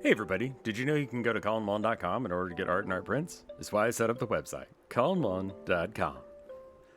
Hey everybody, did you know you can go to colinmullen.com in order to get art and art prints? That's why I set up the website, colinmullen.com.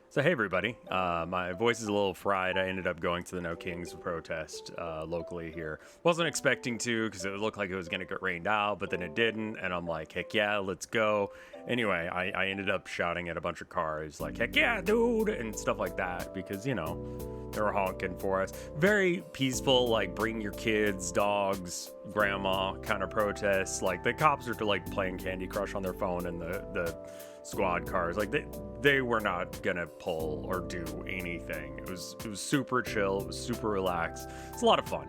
So hey everybody, my voice is a little fried. I ended up going to the No Kings protest locally here. Wasn't expecting to because it looked like it was going to get rained out, but then it didn't, and I'm like, heck yeah, let's go. Anyway, I ended up shouting at a bunch of cars like, heck yeah, dude, and stuff like that because, you know, they were honking for us. Very peaceful, like bring your kids, dogs, grandma kind of protests. Like the cops are like playing Candy Crush on their phone and the squad cars, like they were not gonna pull or do anything. It was super chill, it was super relaxed. It's a lot of fun.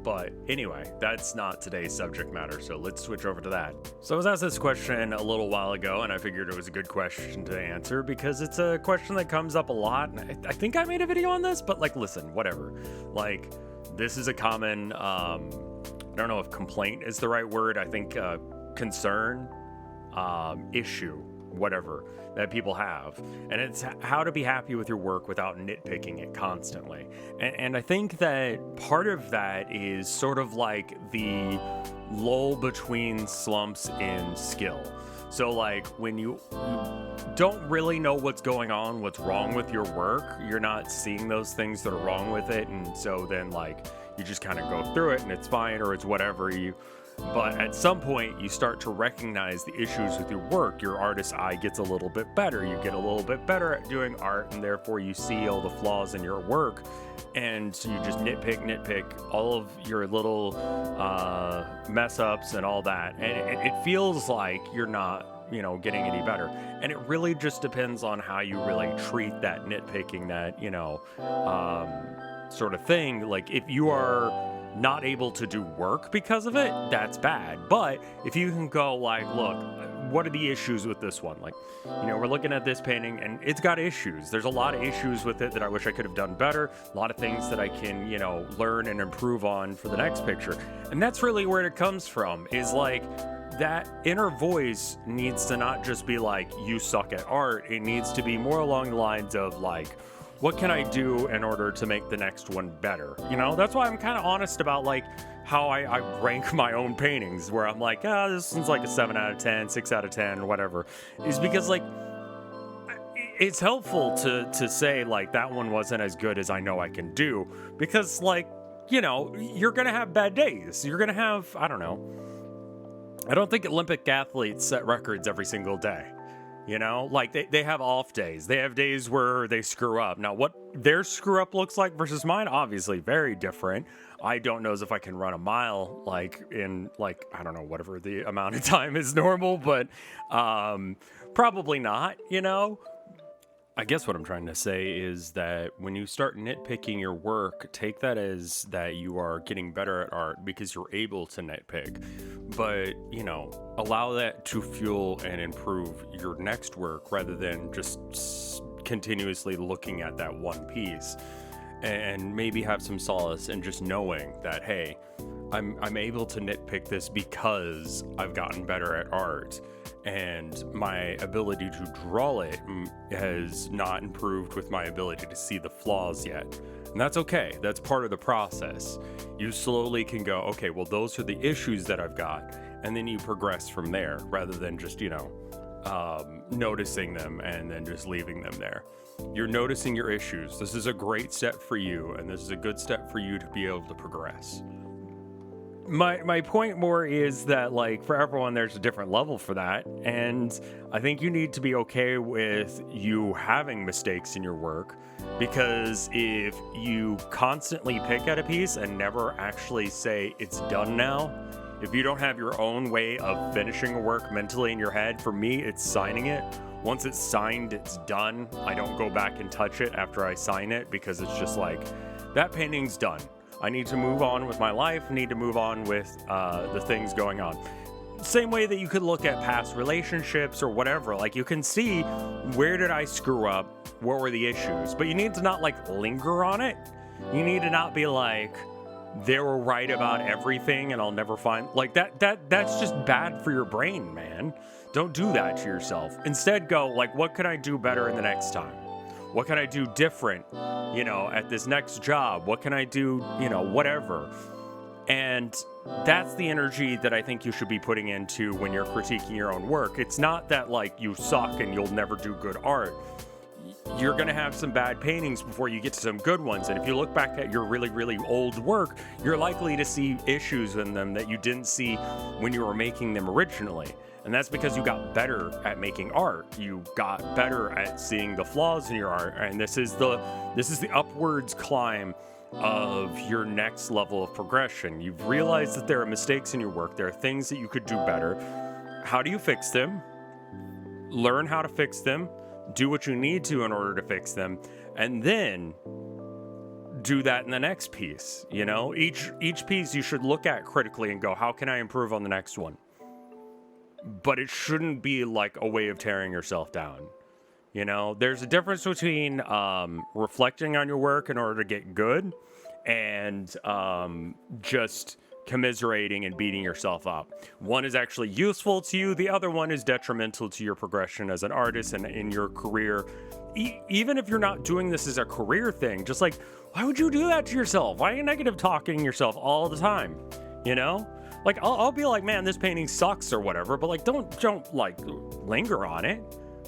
But anyway, that's not today's subject matter, so let's switch over to that. So I was asked this question a little while ago, and I figured it was a good question to answer because it's a question that comes up a lot, and I think I made a video on this, but like, listen, whatever. Like, this is a common, I don't know if complaint is the right word, I think concern, issue, whatever, that people have, and it's how to be happy with your work without nitpicking it constantly. And I think that part of that is sort of like the lull between slumps in skill. So like when you don't really know what's going on, what's wrong with your work, you're not seeing those things that are wrong with it, and so then like you just kind of go through it and it's fine or it's whatever. But at some point, you start to recognize the issues with your work. Your artist's eye gets a little bit better. You get a little bit better at doing art, and therefore you see all the flaws in your work. And so you just nitpick all of your little mess ups and all that. And it feels like you're not, you know, getting any better. And it really just depends on how you really treat that nitpicking, that, you know, sort of thing. Like if you are not able to do work because of it, that's bad. But if you can go like, look, what are the issues with this one? Like, you know, we're looking at this painting and it's got issues. There's a lot of issues with it that I wish I could have done better. A lot of things that I can, you know, learn and improve on for the next picture. And that's really where it comes from, is like that inner voice needs to not just be like, you suck at art. It needs to be more along the lines of like, what can I do in order to make the next one better? You know, that's why I'm kind of honest about like how I rank my own paintings, where I'm like, this one's like a 7 out of 10, 6 out of 10, whatever. Is because like, it's helpful to say like that one wasn't as good as I know I can do, because like, you know, you're gonna have bad days. You're gonna have, I don't know. I don't think Olympic athletes set records every single day. You know, like they have off days. They have days where they screw up. Now, what their screw up looks like versus mine, obviously very different. I don't know as if I can run a mile like in like, I don't know, whatever the amount of time is normal, but probably not, you know. I guess what I'm trying to say is that when you start nitpicking your work, take that as that you are getting better at art because you're able to nitpick. But, you know, allow that to fuel and improve your next work rather than just continuously looking at that one piece. And maybe have some solace in just knowing that, hey, I'm able to nitpick this because I've gotten better at art. And my ability to draw it has not improved with my ability to see the flaws yet. And that's okay. That's part of the process. You slowly can go, okay, well, those are the issues that I've got. And then you progress from there rather than just, you know, noticing them and then just leaving them there. You're noticing your issues. This is a great step for you. And this is a good step for you to be able to progress. My point more is that, like, for everyone, there's a different level for that. And I think you need to be okay with you having mistakes in your work, because if you constantly pick at a piece and never actually say it's done now, if you don't have your own way of finishing a work mentally in your head, for me, it's signing it. Once it's signed, it's done. I don't go back and touch it after I sign it, because it's just like, that painting's done. I need to move on with my life, need to move on with the things going on. Same way that you could look at past relationships or whatever. Like, you can see, where did I screw up? What were the issues? But you need to not, like, linger on it. You need to not be like, they were right about everything and I'll never find... Like, that's just bad for your brain, man. Don't do that to yourself. Instead, go, like, what can I do better in the next time? What can I do different, you know, at this next job? What can I do, you know, whatever. And that's the energy that I think you should be putting into when you're critiquing your own work. It's not that like you suck and you'll never do good art. You're going to have some bad paintings before you get to some good ones. And if you look back at your really, really old work, you're likely to see issues in them that you didn't see when you were making them originally. And that's because you got better at making art. You got better at seeing the flaws in your art. And this is the upwards climb of your next level of progression. You've realized that there are mistakes in your work. There are things that you could do better. How do you fix them? Learn how to fix them. Do what you need to in order to fix them, and then do that in the next piece. You know, each piece you should look at critically and go, how can I improve on the next one? But it shouldn't be like a way of tearing yourself down. You know, there's a difference between reflecting on your work in order to get good and just commiserating and beating yourself up. One is actually useful to you. The other one is detrimental to your progression as an artist and in your career. Even if you're not doing this as a career thing, just like, why would you do that to yourself? Why are you negative talking yourself all the time? You know, like I'll be like, man, this painting sucks or whatever, but like, don't like linger on it.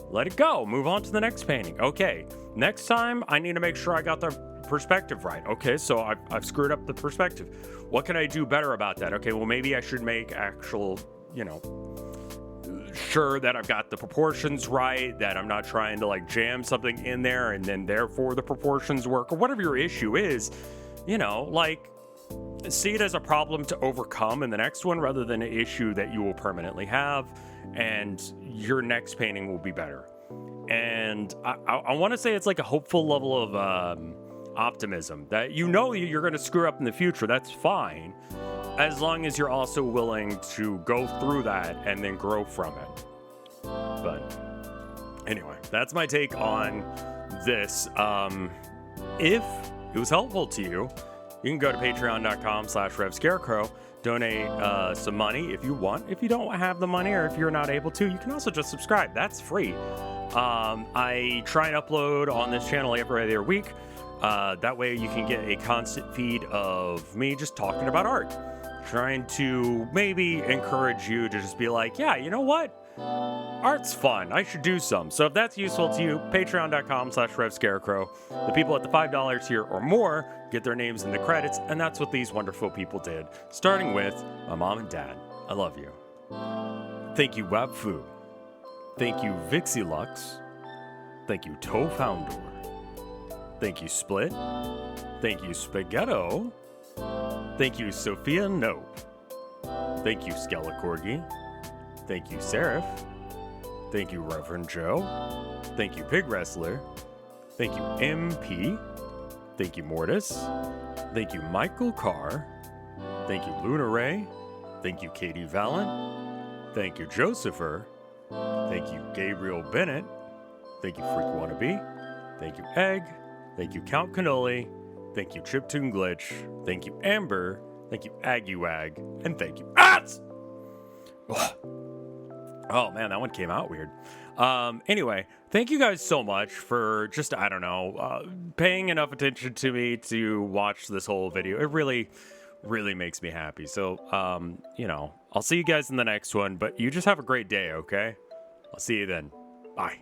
Let it go. Move on to the next painting. Okay, next time I need to make sure I got the perspective right. Okay, so I've screwed up the perspective. What can I do better about that? Okay, well, maybe I should make actual, you know, sure that I've got the proportions right, that I'm not trying to like jam something in there and then therefore the proportions work, or whatever your issue is, you know, like see it as a problem to overcome in the next one rather than an issue that you will permanently have, and your next painting will be better. And I want to say it's like a hopeful level of optimism that you know you're going to screw up in the future. That's fine, as long as you're also willing to go through that and then grow from it. But anyway, that's my take on this. If it was helpful to you, you can go to patreon.com/RevScarecrow, donate some money if you want. If you don't have the money or if you're not able to, you can also just subscribe. That's free. I try and upload on this channel every other week. That way you can get a constant feed of me just talking about art. Trying to maybe encourage you to just be like, yeah, you know what? Art's fun. I should do some. So if that's useful to you, patreon.com/RevScarecrow. The people at the $5 tier or more get their names in the credits, and that's what these wonderful people did. Starting with my mom and dad. I love you. Thank you, Webfu. Thank you, Vixilux. Thank you, Tofoundor. Thank you, Split. Thank you, Spaghetto. Thank you, Sophia Nope. Thank you, Skelecorgi. Thank you, Seraph. Thank you, Reverend Joe. Thank you, Pig Wrestler. Thank you, MP. Thank you, Mortis. Thank you, Michael Carr. Thank you, Luna Ray. Thank you, Katie Vallant. Thank you, Josepher. Thank you, Gabriel Bennett. Thank you, Freak Wannabe. Thank you, Egg. Thank you, Count Cannoli. Thank you, Chiptune Glitch. Thank you, Amber. Thank you, Aguag. And thank you, Ats! Oh man, that one came out weird. Anyway, thank you guys so much for just, I don't know, paying enough attention to me to watch this whole video. It really, really makes me happy. So, you know, I'll see you guys in the next one, but you just have a great day, okay? I'll see you then. Bye.